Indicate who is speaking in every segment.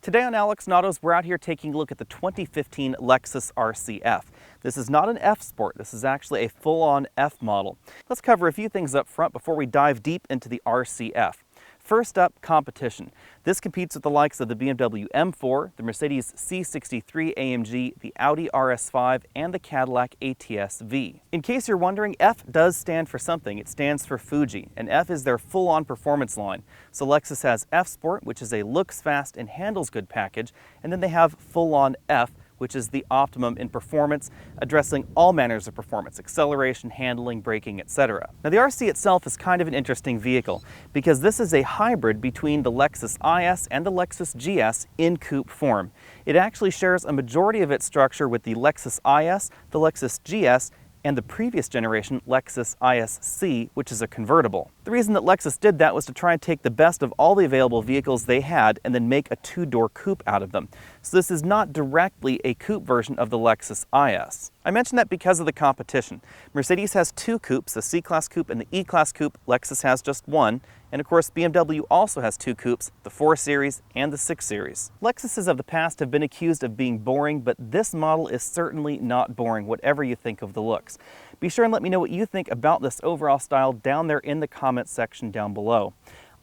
Speaker 1: Today on Alex and Autos, we're out here taking a look at the 2015 Lexus RCF. This is not an F Sport, this is actually a full-on F model. Let's cover a few things up front before we dive deep into the RCF. First up, competition. This competes with the likes of the BMW M4, the Mercedes C63 AMG, the Audi RS5, and the Cadillac ATS-V. In case you're wondering, F does stand for something. It stands for Fuji, and F is their full-on performance line. So Lexus has F Sport, which is a looks fast and handles good package, and then they have full-on F, which is the optimum in performance, addressing all manners of performance, acceleration, handling, braking, etc. Now the RC itself is kind of an interesting vehicle because this is a hybrid between the Lexus IS and the Lexus GS in coupe form. It actually shares a majority of its structure with the Lexus IS, the Lexus GS, and the previous generation Lexus ISC, which is a convertible. The reason that Lexus did that was to try and take the best of all the available vehicles they had and then make a two-door coupe out of them. So this is not directly a coupe version of the Lexus IS. I mentioned that because of the competition. Mercedes has two coupes, the C-Class coupe and the E-Class coupe. Lexus has just one. And of course, BMW also has two coupes, the 4 Series and the 6 Series. Lexuses of the past have been accused of being boring, but this model is certainly not boring, whatever you think of the looks. Be sure and let me know what you think about this overall style down there in the comments section down below.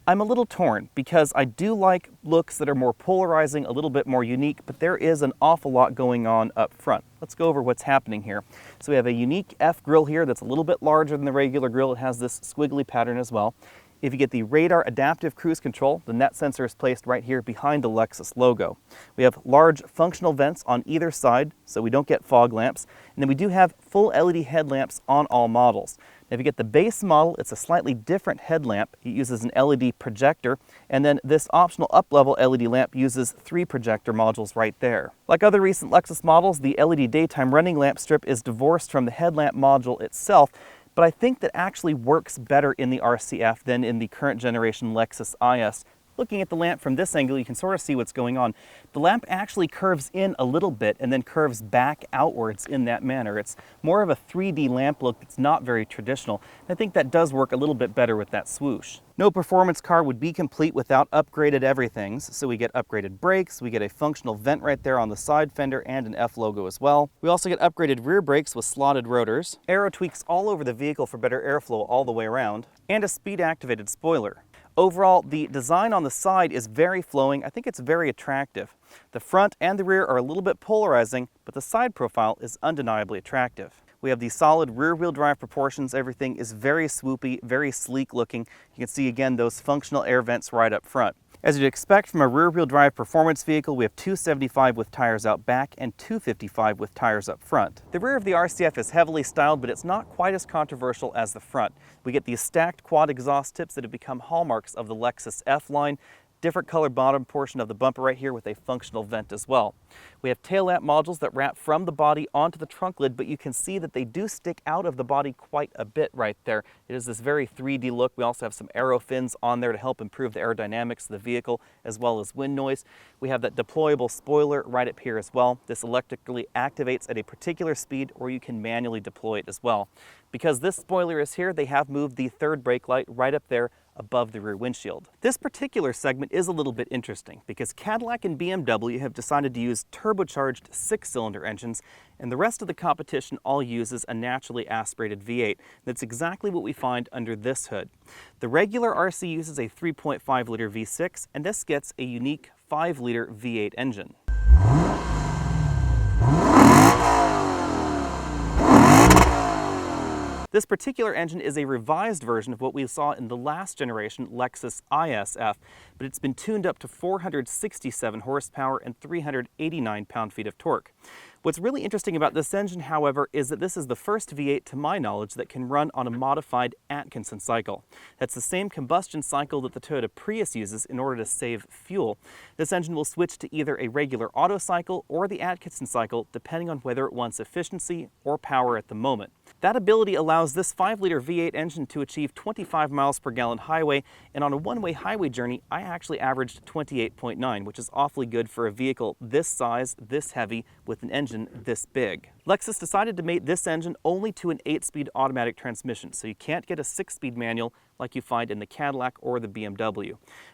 Speaker 1: I'm a little torn because I do like looks that are more polarizing, a little bit more unique, but there is an awful lot going on up front. Let's go over what's happening here. So we have a unique F grille here that's a little bit larger than the regular grille. It has this squiggly pattern as well. If you get the radar adaptive cruise control, then that sensor is placed right here behind the Lexus logo. We have large functional vents on either side, so we don't get fog lamps. And then we do have full LED headlamps on all models. Now, if you get the base model, it's a slightly different headlamp. It uses an LED projector, and then this optional up-level LED lamp uses 3 projector modules right there. Like other recent Lexus models, the LED daytime running lamp strip is divorced from the headlamp module itself, but I think that actually works better in the RCF than in the current generation Lexus IS. Looking at the lamp from this angle, you can sort of see what's going on. The lamp actually curves in a little bit and then curves back outwards in that manner. It's more of a 3D lamp look that's not very traditional. And I think that does work a little bit better with that swoosh. No performance car would be complete without upgraded everythings. So we get upgraded brakes, we get a functional vent right there on the side fender and an F logo as well. We also get upgraded rear brakes with slotted rotors, aero tweaks all over the vehicle for better airflow all the way around, and a speed activated spoiler. Overall, the design on the side is very flowing. I think it's very attractive. The front and the rear are a little bit polarizing, but the side profile is undeniably attractive. We have the solid rear-wheel drive proportions. Everything is very swoopy, very sleek looking. You can see again those functional air vents right up front. As you'd expect from a rear-wheel drive performance vehicle, we have 275 with tires out back and 255 with tires up front. The rear of the RCF is heavily styled, but it's not quite as controversial as the front. We get these stacked quad exhaust tips that have become hallmarks of the Lexus F line. Different color bottom portion of the bumper right here with a functional vent as well. We have tail lamp modules that wrap from the body onto the trunk lid, but you can see that they do stick out of the body quite a bit right there. It is this very 3D look. We also have some aero fins on there to help improve the aerodynamics of the vehicle as well as wind noise. We have that deployable spoiler right up here as well. This electrically activates at a particular speed, or you can manually deploy it as well. Because this spoiler is here, they have moved the third brake light right up there above the rear windshield. This particular segment is a little bit interesting because Cadillac and BMW have decided to use turbocharged 6-cylinder engines, and the rest of the competition all uses a naturally aspirated V8. That's exactly what we find under this hood. The regular RC uses a 3.5-liter V6, and this gets a unique 5-liter V8 engine. This particular engine is a revised version of what we saw in the last generation Lexus ISF, but it's been tuned up to 467 horsepower and 389 pound-feet of torque. What's really interesting about this engine, however, is that this is the first V8 to my knowledge that can run on a modified Atkinson cycle. That's the same combustion cycle that the Toyota Prius uses in order to save fuel. This engine will switch to either a regular Otto cycle or the Atkinson cycle, depending on whether it wants efficiency or power at the moment. That ability allows this 5-liter V8 engine to achieve 25 miles per gallon highway, and on a one-way highway journey, I actually averaged 28.9, which is awfully good for a vehicle this size, this heavy, with an engine this big. Lexus decided to mate this engine only to an 8-speed automatic transmission, so you can't get a 6-speed manual like you find in the Cadillac or the BMW.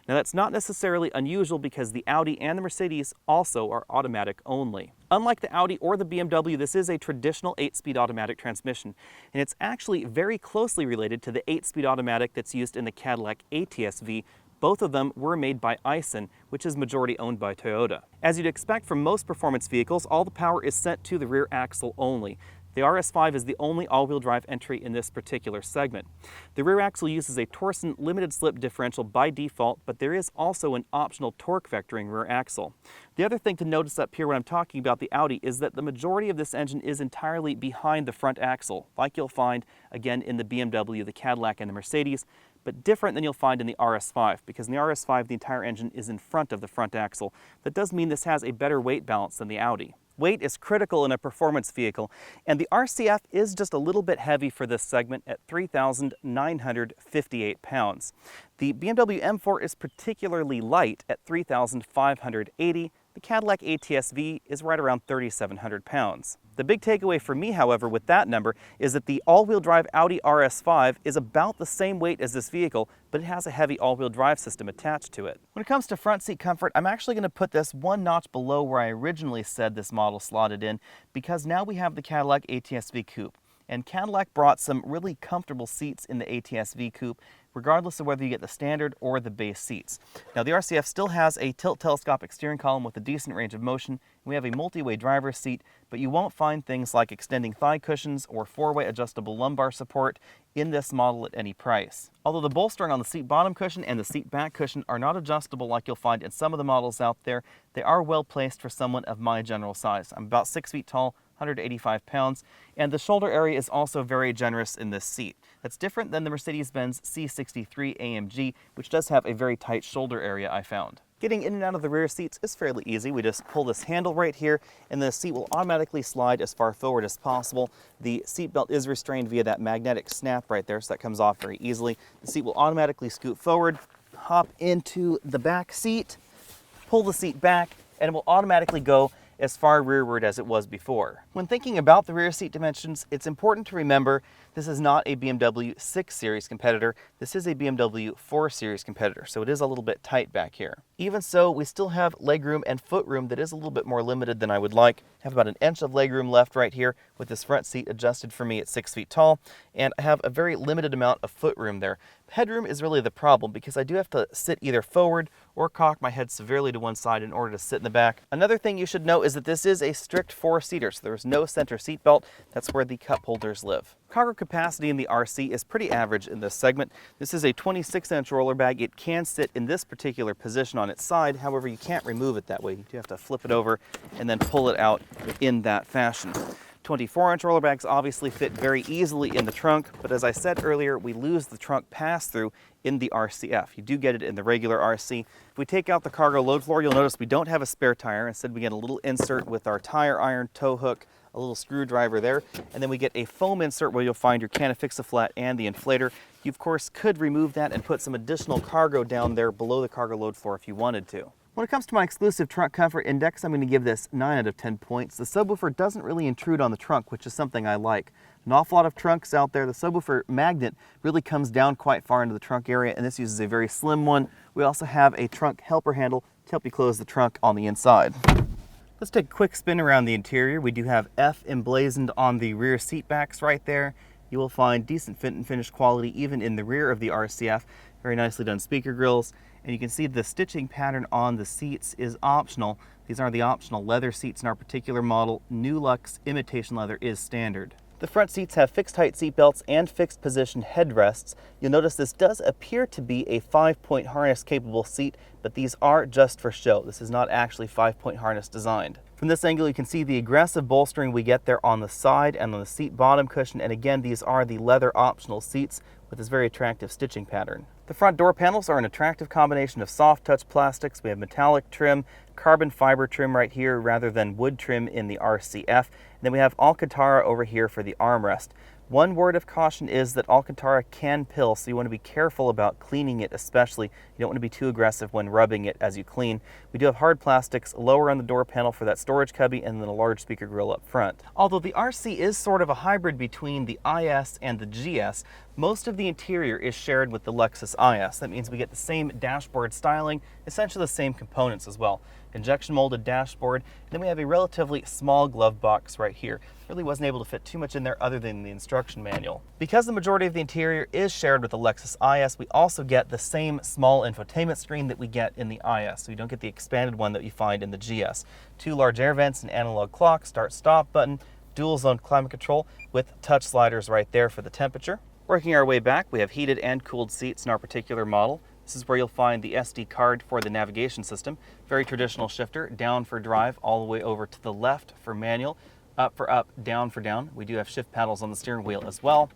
Speaker 1: Now that's not necessarily unusual because the Audi and the Mercedes also are automatic only. Unlike the Audi or the BMW, this is a traditional 8-speed automatic transmission, and it's actually very closely related to the 8-speed automatic that's used in the Cadillac ATS-V. Both of them were made by Aisin, which is majority owned by Toyota. As you'd expect from most performance vehicles, all the power is sent to the rear axle only. The RS5 is the only all-wheel drive entry in this particular segment. The rear axle uses a Torsen limited slip differential by default, but there is also an optional torque vectoring rear axle. The other thing to notice up here when I'm talking about the Audi is that the majority of this engine is entirely behind the front axle, like you'll find again in the BMW, the Cadillac, and the Mercedes, but different than you'll find in the RS5, because in the RS5 the entire engine is in front of the front axle. That does mean this has a better weight balance than the Audi. Weight is critical in a performance vehicle, and the RCF is just a little bit heavy for this segment at 3,958 pounds. The BMW M4 is particularly light at 3,580. The Cadillac ATS-V is right around 3,700 pounds. The big takeaway for me, however, with that number is that the all-wheel drive Audi RS5 is about the same weight as this vehicle, but it has a heavy all-wheel drive system attached to it. When it comes to front seat comfort, I'm actually going to put this one notch below where I originally said this model slotted in, because now we have the Cadillac ATS-V Coupe. And Cadillac brought some really comfortable seats in the ATS-V Coupe, regardless of whether you get the standard or the base seats. Now the RCF still has a tilt telescopic steering column with a decent range of motion. We have a multi-way driver's seat, but you won't find things like extending thigh cushions or 4-way adjustable lumbar support in this model at any price. Although the bolstering on the seat bottom cushion and the seat back cushion are not adjustable like you'll find in some of the models out there, they are well placed for someone of my general size. I'm about 6 feet tall, 185 pounds, and the shoulder area is also very generous in this seat. That's different than the Mercedes-Benz C63 AMG, which does have a very tight shoulder area, I found. Getting in and out of the rear seats is fairly easy. We just pull this handle right here, and the seat will automatically slide as far forward as possible. The seat belt is restrained via that magnetic snap right there, so that comes off very easily. The seat will automatically scoot forward, hop into the back seat, pull the seat back, and it will automatically go as far rearward as it was before. When thinking about the rear seat dimensions, it's important to remember this is not a BMW 6 Series competitor. This is a BMW 4 Series competitor, so it is a little bit tight back here. Even so, we still have legroom and footroom that is a little bit more limited than I would like. I have about an inch of legroom left right here with this front seat adjusted for me at 6 feet tall, and I have a very limited amount of footroom there. Headroom is really the problem because I do have to sit either forward or cock my head severely to one side in order to sit in the back. Another thing you should know is that this is a strict 4-seater, so there is no center seat belt. That's where the cup holders live. Cargo capacity in the RC is pretty average in this segment. This is a 26-inch roller bag. It can sit in this particular position on its side. However, you can't remove it that way. You do have to flip it over and then pull it out in that fashion. 24-inch roller bags obviously fit very easily in the trunk, but as I said earlier, we lose the trunk pass-through in the RCF. You do get it in the regular RC. If we take out the cargo load floor, you'll notice we don't have a spare tire. Instead, we get a little insert with our tire iron, tow hook, a little screwdriver there, and then we get a foam insert where you'll find your Can-A-Fix-A-Flat and the inflator. You, of course, could remove that and put some additional cargo down there below the cargo load floor if you wanted to. When it comes to my exclusive trunk comfort index, I'm going to give this 9 out of 10 points. The subwoofer doesn't really intrude on the trunk, which is something I like. An awful lot of trunks out there, the subwoofer magnet really comes down quite far into the trunk area, and this uses a very slim one. We also have a trunk helper handle to help you close the trunk on the inside. Let's take a quick spin around the interior. We do have F emblazoned on the rear seat backs right there. You will find decent fit and finish quality even in the rear of the RCF. Very nicely done speaker grills. And you can see the stitching pattern on the seats is optional. These are the optional leather seats in our particular model. New Luxe imitation leather is standard. The front seats have fixed height seat belts and fixed position headrests. You'll notice this does appear to be a 5-point harness capable seat, but these are just for show. This is not actually 5-point harness designed. From this angle, you can see the aggressive bolstering we get there on the side and on the seat bottom cushion. And again, these are the leather optional seats with this very attractive stitching pattern. The front door panels are an attractive combination of soft touch plastics. We have metallic trim, carbon fiber trim right here rather than wood trim in the RCF. And then we have Alcantara over here for the armrest. One word of caution is that Alcantara can pill, so you want to be careful about cleaning it especially. You don't want to be too aggressive when rubbing it as you clean. We do have hard plastics lower on the door panel for that storage cubby and then a large speaker grill up front. Although the RC is sort of a hybrid between the IS and the GS, most of the interior is shared with the Lexus IS. That means we get the same dashboard styling, essentially the same components as well. Injection molded dashboard, and then we have a relatively small glove box right here. Really wasn't able to fit too much in there other than the instruction manual. Because the majority of the interior is shared with the Lexus IS, we also get the same small infotainment screen that we get in the IS, so you don't get the expanded one that you find in the GS. 2 large air vents, an analog clock, start-stop button, dual zone climate control with touch sliders right there for the temperature. Working our way back, we have heated and cooled seats in our particular model. This is where you'll find the SD card for the navigation system. Very traditional shifter, down for drive, all the way over to the left for manual, up for up, down for down. We do have shift paddles on the steering wheel as well.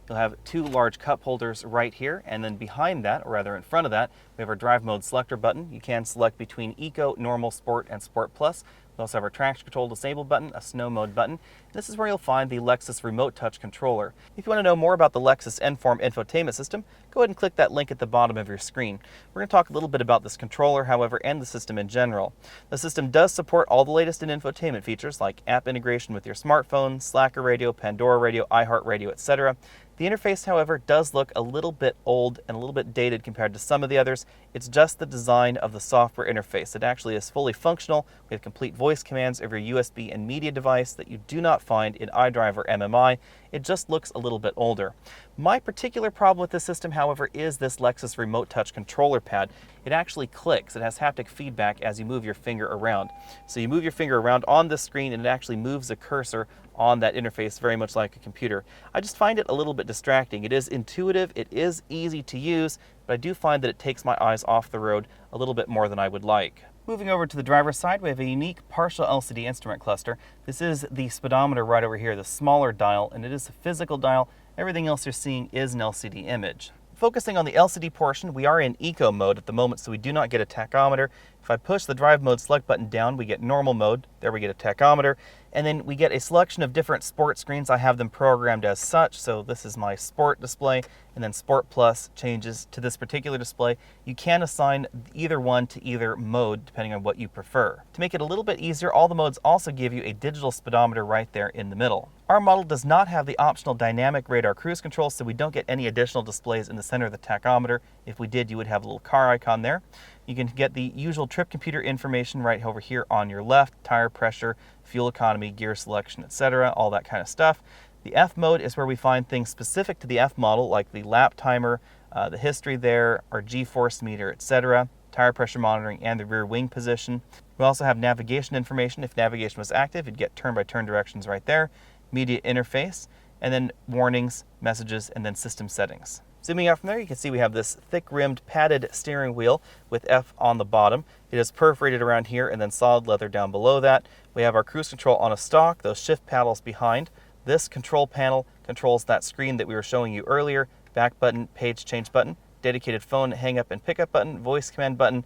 Speaker 1: You'll have 2 large cup holders right here, and then behind that, or rather in front of that, we have our drive mode selector button. You can select between Eco, Normal, Sport, and Sport Plus. We also have our traction control disable button, a snow mode button. This is where you'll find the Lexus remote touch controller. If you want to know more about the Lexus N-Form infotainment system, go ahead and click that link at the bottom of your screen. We're going to talk a little bit about this controller, however, and the system in general. The system does support all the latest in infotainment features like app integration with your smartphone, Slacker radio, Pandora radio, iHeartRadio, etc. The interface, however, does look a little bit old and a little bit dated compared to some of the others. It's just the design of the software interface. It actually is fully functional. We have complete voice commands over your USB and media device that you do not find in iDrive or MMI. It just looks a little bit older. My particular problem with this system, however, is this Lexus remote touch controller pad. It actually clicks. It has haptic feedback as you move your finger around. So you move your finger around on this screen and it actually moves the cursor on that interface very much like a computer. I just find it a little bit distracting. It is intuitive, it is easy to use, but I do find that it takes my eyes off the road a little bit more than I would like. Moving over to the driver's side, we have a unique partial LCD instrument cluster. This is the speedometer right over here, the smaller dial, and it is a physical dial. Everything else you're seeing is an LCD image. Focusing on the LCD portion, we are in eco mode at the moment, so we do not get a tachometer. If I push the drive mode select button down, we get normal mode. There we get a tachometer. And then we get a selection of different sport screens. I have them programmed as such. So this is my sport display, and then Sport Plus changes to this particular display. You can assign either one to either mode, depending on what you prefer. To make it a little bit easier, all the modes also give you a digital speedometer right there in the middle. Our model does not have the optional dynamic radar cruise control, so we don't get any additional displays in the center of the tachometer. If we did, you would have a little car icon there. You can get the usual trip computer information right over here on your left, tire pressure, fuel economy, gear selection, etc., all that kind of stuff. The F mode is where we find things specific to the F model, like the lap timer, the history there, our G-force meter, etc., tire pressure monitoring, and the rear wing position. We also have navigation information. If navigation was active, you'd get turn-by-turn directions right there, media interface, and then warnings, messages, and then system settings. Zooming out from there, you can see we have this thick-rimmed padded steering wheel with F on the bottom. It is perforated around here and then solid leather down below that. We have our cruise control on a stalk, those shift paddles behind. This control panel controls that screen that we were showing you earlier. Back button, page change button, dedicated phone hang up and pick up button, voice command button,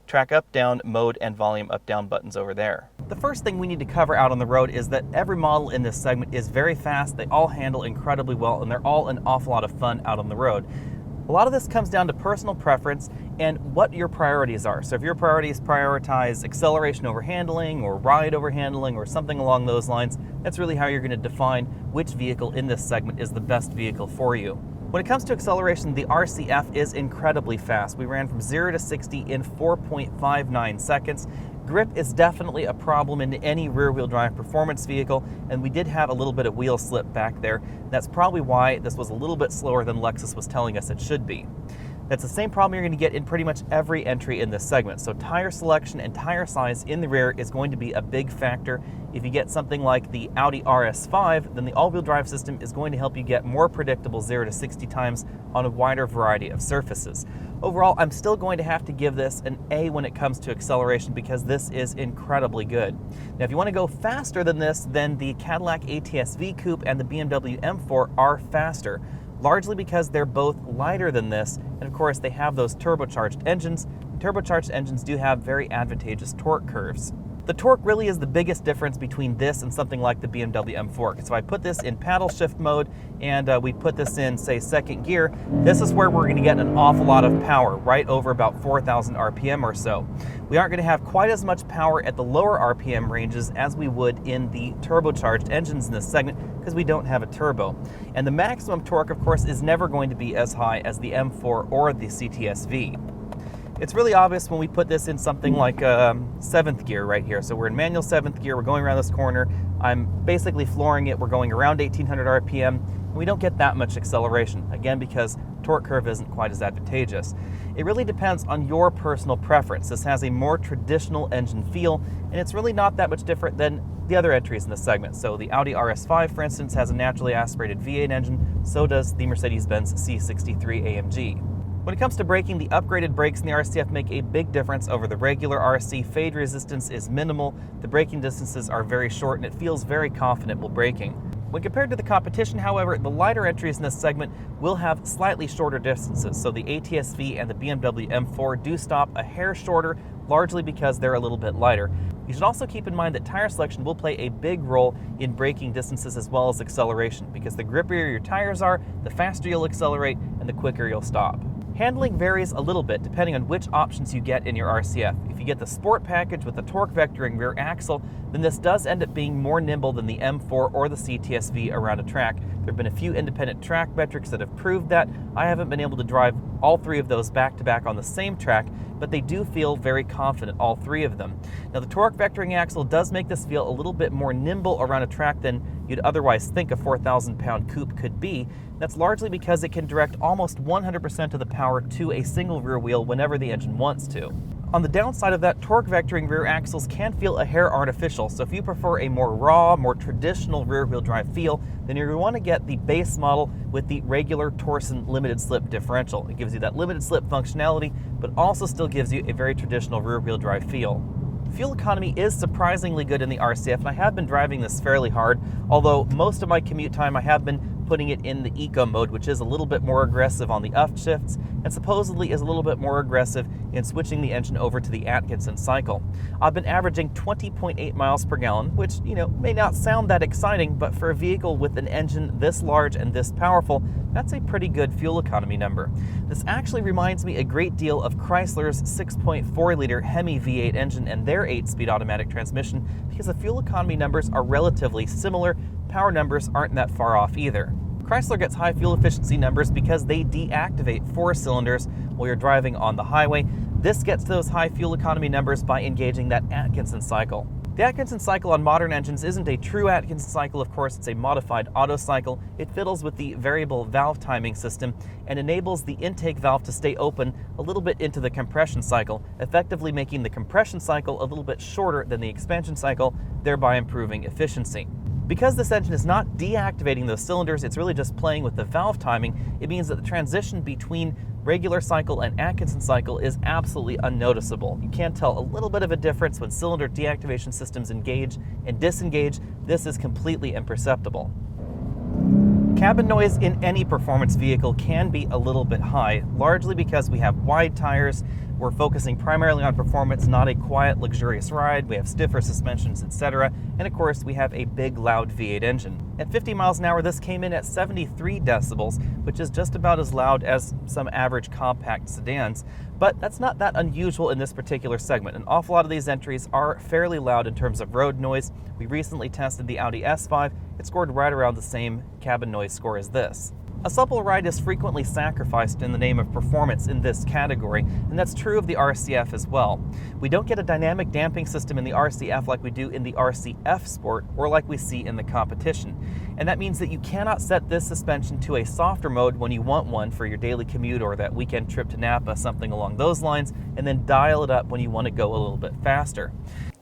Speaker 1: track up, down, mode, and volume up, down buttons over there. The first thing we need to cover out on the road is that every model in this segment is very fast, they all handle incredibly well, and they're all an awful lot of fun out on the road. A lot of this comes down to personal preference and what your priorities are. So if your priorities prioritize acceleration over handling or ride over handling or something along those lines, that's really how you're going to define which vehicle in this segment is the best vehicle for you. When it comes to acceleration, the RCF is incredibly fast. We ran from 0 to 60 in 4.59 seconds. Grip is definitely a problem in any rear-wheel drive performance vehicle, and we did have a little bit of wheel slip back there. That's probably why this was a little bit slower than Lexus was telling us it should be. That's the same problem you're going to get in pretty much every entry in this segment. So tire selection and tire size in the rear is going to be a big factor. If you get something like the Audi RS5, then the all-wheel drive system is going to help you get more predictable 0 to 60 times on a wider variety of surfaces. Overall, I'm still going to have to give this an A when it comes to acceleration because this is incredibly good. Now, if you want to go faster than this, then the Cadillac ATS-V Coupe and the BMW M4 are faster, largely because they're both lighter than this, and of course they have those turbocharged engines. Turbocharged engines do have very advantageous torque curves. The torque really is the biggest difference between this and something like the BMW M4. So I put this in paddle shift mode and we put this in, say, second gear. This is where we're going to get an awful lot of power, right over about 4,000 RPM or so. We aren't going to have quite as much power at the lower RPM ranges as we would in the turbocharged engines in this segment because we don't have a turbo. And the maximum torque, of course, is never going to be as high as the M4 or the CTS-V. It's really obvious when we put this in something like 7th gear right here. So we're in manual 7th gear, we're going around this corner, I'm basically flooring it, we're going around 1800 RPM, and we don't get that much acceleration, again because torque curve isn't quite as advantageous. It really depends on your personal preference. This has a more traditional engine feel, and it's really not that much different than the other entries in the segment. So the Audi RS5, for instance, has a naturally aspirated V8 engine, so does the Mercedes-Benz C63 AMG. When it comes to braking, the upgraded brakes in the RCF make a big difference over the regular RC. Fade resistance is minimal, the braking distances are very short, and it feels very confident while braking. When compared to the competition, however, the lighter entries in this segment will have slightly shorter distances, so the ATS-V and the BMW M4 do stop a hair shorter, largely because they're a little bit lighter. You should also keep in mind that tire selection will play a big role in braking distances as well as acceleration, because the grippier your tires are, the faster you'll accelerate and the quicker you'll stop. Handling varies a little bit depending on which options you get in your RCF. If you get the Sport package with the torque vectoring rear axle, then this does end up being more nimble than the M4 or the CTS-V around a track. There have been a few independent track metrics that have proved that. I haven't been able to drive all three of those back to back on the same track, but they do feel very confident, all three of them. Now the torque vectoring axle does make this feel a little bit more nimble around a track than you'd otherwise think a 4,000 pound coupe could be. That's largely because it can direct almost 100% of the power to a single rear wheel whenever the engine wants to. On the downside of that, torque vectoring rear axles can feel a hair artificial, so if you prefer a more raw, more traditional rear wheel drive feel, then you're going to want to get the base model with the regular Torsen limited slip differential. It gives you that limited slip functionality, but also still gives you a very traditional rear wheel drive feel. Fuel economy is surprisingly good in the RCF, and I have been driving this fairly hard, although most of my commute time I have been putting it in the eco mode, which is a little bit more aggressive on the upshifts and supposedly is a little bit more aggressive in switching the engine over to the Atkinson cycle. I've been averaging 20.8 miles per gallon, which, may not sound that exciting, but for a vehicle with an engine this large and this powerful, that's a pretty good fuel economy number. This actually reminds me a great deal of Chrysler's 6.4-liter Hemi V8 engine and their 8-speed automatic transmission, because the fuel economy numbers are relatively similar. Power numbers aren't that far off either. Chrysler gets high fuel efficiency numbers because they deactivate 4 cylinders while you're driving on the highway. This gets those high fuel economy numbers by engaging that Atkinson cycle. The Atkinson cycle on modern engines isn't a true Atkinson cycle, of course, it's a modified Otto cycle. It fiddles with the variable valve timing system and enables the intake valve to stay open a little bit into the compression cycle, effectively making the compression cycle a little bit shorter than the expansion cycle, thereby improving efficiency. Because this engine is not deactivating those cylinders, it's really just playing with the valve timing. It means that the transition between regular cycle and Atkinson cycle is absolutely unnoticeable. You can tell a little bit of a difference when cylinder deactivation systems engage and disengage. This is completely imperceptible. Cabin noise in any performance vehicle can be a little bit high, largely because we have wide tires. We're focusing primarily on performance, not a quiet, luxurious ride. We have stiffer suspensions, etc. And of course, we have a big, loud V8 engine. At 50 miles an hour, this came in at 73 decibels, which is just about as loud as some average compact sedans. But that's not that unusual in this particular segment. An awful lot of these entries are fairly loud in terms of road noise. We recently tested the Audi S5. It scored right around the same cabin noise score as this. A supple ride is frequently sacrificed in the name of performance in this category, and that's true of the RCF as well. We don't get a dynamic damping system in the RCF like we do in the RCF Sport or like we see in the competition. And that means that you cannot set this suspension to a softer mode when you want one for your daily commute or that weekend trip to Napa, something along those lines, and then dial it up when you want to go a little bit faster.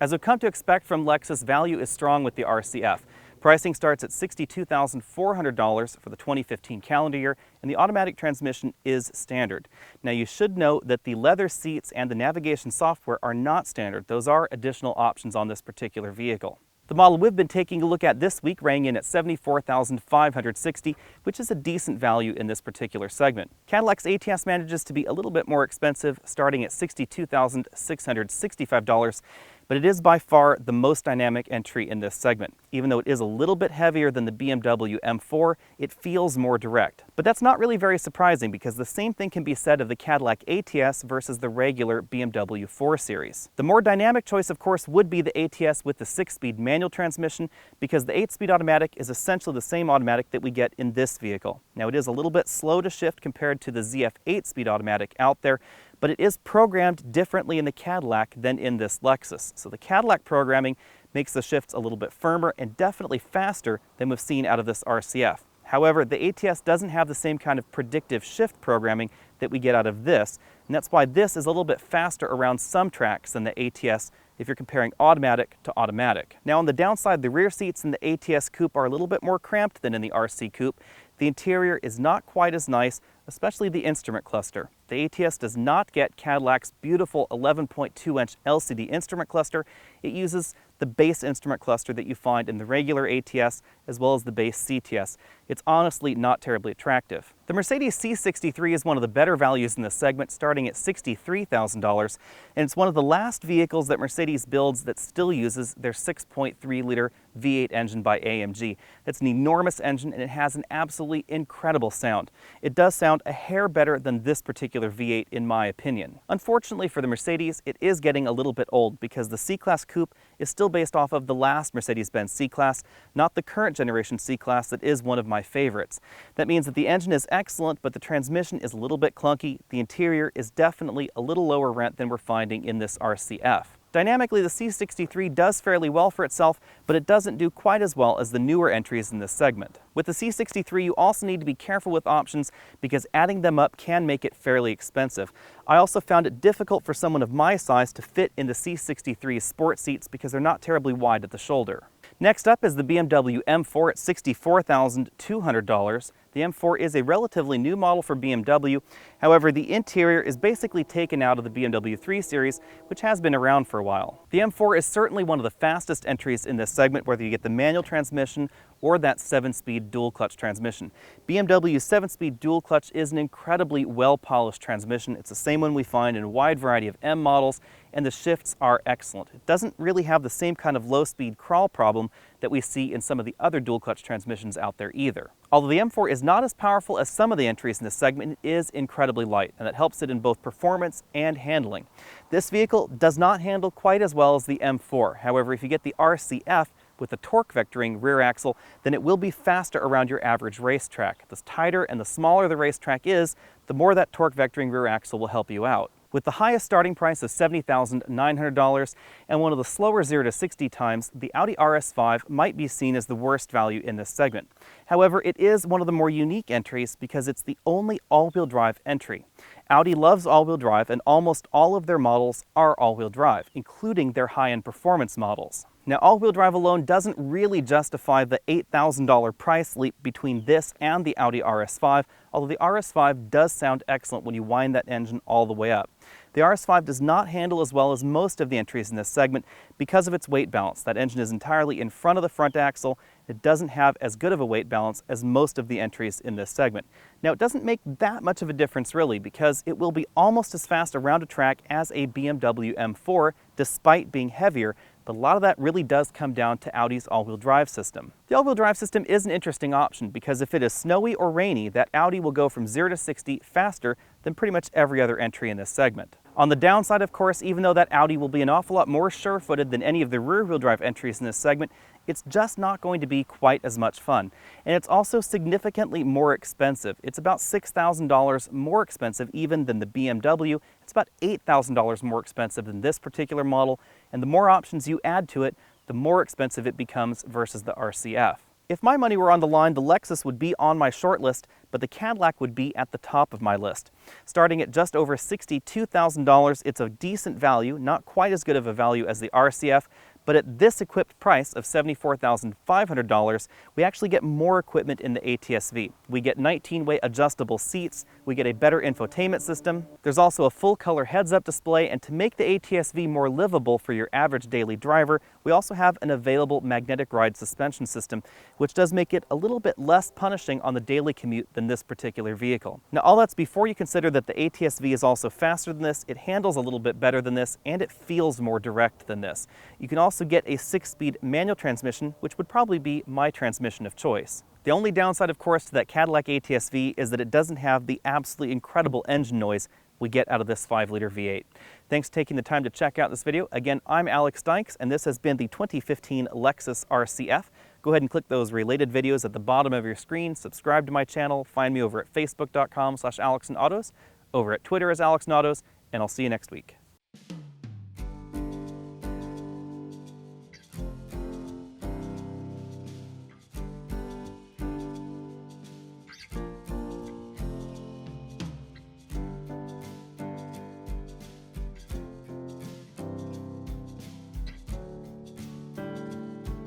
Speaker 1: As we've come to expect from Lexus, value is strong with the RCF. Pricing starts at $62,400 for the 2015 calendar year, and the automatic transmission is standard. Now you should note that the leather seats and the navigation software are not standard. Those are additional options on this particular vehicle. The model we've been taking a look at this week rang in at $74,560, which is a decent value in this particular segment. Cadillac's ATS manages to be a little bit more expensive, starting at $62,665. but it is by far the most dynamic entry in this segment. Even though it is a little bit heavier than the BMW M4, it feels more direct. But that's not really very surprising because the same thing can be said of the Cadillac ATS versus the regular BMW 4 Series. The more dynamic choice, of course, would be the ATS with the 6-speed manual transmission because the 8-speed automatic is essentially the same automatic that we get in this vehicle. Now, it is a little bit slow to shift compared to the ZF 8-speed automatic out there, but it is programmed differently in the Cadillac than in this Lexus. So the Cadillac programming makes the shifts a little bit firmer and definitely faster than we've seen out of this RCF. However, the ATS doesn't have the same kind of predictive shift programming that we get out of this, and that's why this is a little bit faster around some tracks than the ATS if you're comparing automatic to automatic. Now, on the downside, the rear seats in the ATS Coupe are a little bit more cramped than in the RC Coupe. The interior is not quite as nice, especially the instrument cluster. The ATS does not get Cadillac's beautiful 11.2-inch LCD instrument cluster. It uses the base instrument cluster that you find in the regular ATS as well as the base CTS. It's honestly not terribly attractive. The Mercedes C63 is one of the better values in this segment, starting at $63,000, and it's one of the last vehicles that Mercedes builds that still uses their 6.3-liter V8 engine by AMG. It's an enormous engine and it has an absolutely incredible sound. It does sound a hair better than this particular V8 in my opinion. Unfortunately for the Mercedes, it is getting a little bit old because the C-Class Coupe is still based off of the last Mercedes-Benz C-Class, not the current generation C-Class that is one of my favorites. That means that the engine is excellent, but the transmission is a little bit clunky. The interior is definitely a little lower rent than we're finding in this RCF. Dynamically, the C63 does fairly well for itself, but it doesn't do quite as well as the newer entries in this segment. With the C63, you also need to be careful with options because adding them up can make it fairly expensive. I also found it difficult for someone of my size to fit in the C63's sport seats because they're not terribly wide at the shoulder. Next up is the BMW M4 at $64,200. The M4 is a relatively new model for BMW. However, the interior is basically taken out of the BMW 3 Series, which has been around for a while. The M4 is certainly one of the fastest entries in this segment, whether you get the manual transmission or that 7-speed dual-clutch transmission. BMW's 7-speed dual-clutch is an incredibly well-polished transmission. It's the same one we find in a wide variety of M models, and the shifts are excellent. It doesn't really have the same kind of low-speed crawl problem that we see in some of the other dual-clutch transmissions out there either. Although the M4 is not as powerful as some of the entries in this segment, it is incredibly light, and that helps it in both performance and handling. This vehicle does not handle quite as well as the M4. However, if you get the RCF, with the torque vectoring rear axle, then it will be faster around your average racetrack. The tighter and the smaller the racetrack is, the more that torque vectoring rear axle will help you out. With the highest starting price of $70,900 and one of the slower 0 to 60 times, the Audi RS5 might be seen as the worst value in this segment. However, it is one of the more unique entries because it's the only all-wheel drive entry. Audi loves all-wheel drive, and almost all of their models are all-wheel drive, including their high-end performance models. Now, all-wheel drive alone doesn't really justify the $8,000 price leap between this and the Audi RS5, although the RS5 does sound excellent when you wind that engine all the way up. The RS5 does not handle as well as most of the entries in this segment because of its weight balance. That engine is entirely in front of the front axle. It doesn't have as good of a weight balance as most of the entries in this segment. Now, it doesn't make that much of a difference really because it will be almost as fast around a track as a BMW M4 despite being heavier, but a lot of that really does come down to Audi's all-wheel drive system. The all-wheel drive system is an interesting option because if it is snowy or rainy, that Audi will go from 0 to 60 faster than pretty much every other entry in this segment. On the downside, of course, even though that Audi will be an awful lot more sure-footed than any of the rear-wheel drive entries in this segment, it's just not going to be quite as much fun. And it's also significantly more expensive. It's about $6,000 more expensive even than the BMW. It's about $8,000 more expensive than this particular model. And the more options you add to it, the more expensive it becomes versus the RCF. If my money were on the line, the Lexus would be on my short list, but the Cadillac would be at the top of my list. Starting at just over $62,000, it's a decent value, not quite as good of a value as the RCF, But at this equipped price of $74,500, we actually get more equipment in the ATS-V. We get 19-way adjustable seats, we get a better infotainment system, there's also a full-color heads-up display, and to make the ATS-V more livable for your average daily driver, we also have an available magnetic ride suspension system, which does make it a little bit less punishing on the daily commute than this particular vehicle. Now, all that's before you consider that the ATS-V is also faster than this, it handles a little bit better than this, and it feels more direct than this. You can also get a 6-speed manual transmission, which would probably be my transmission of choice. The only downside, of course, to that Cadillac ATS-V is that it doesn't have the absolutely incredible engine noise we get out of this 5-liter V8. Thanks for taking the time to check out this video. Again, I'm Alex Dykes, and this has been the 2015 Lexus RCF. Go ahead and click those related videos at the bottom of your screen, subscribe to my channel, find me over at facebook.com/AlexandAutos, over at Twitter as AlexandAutos, and I'll see you next week.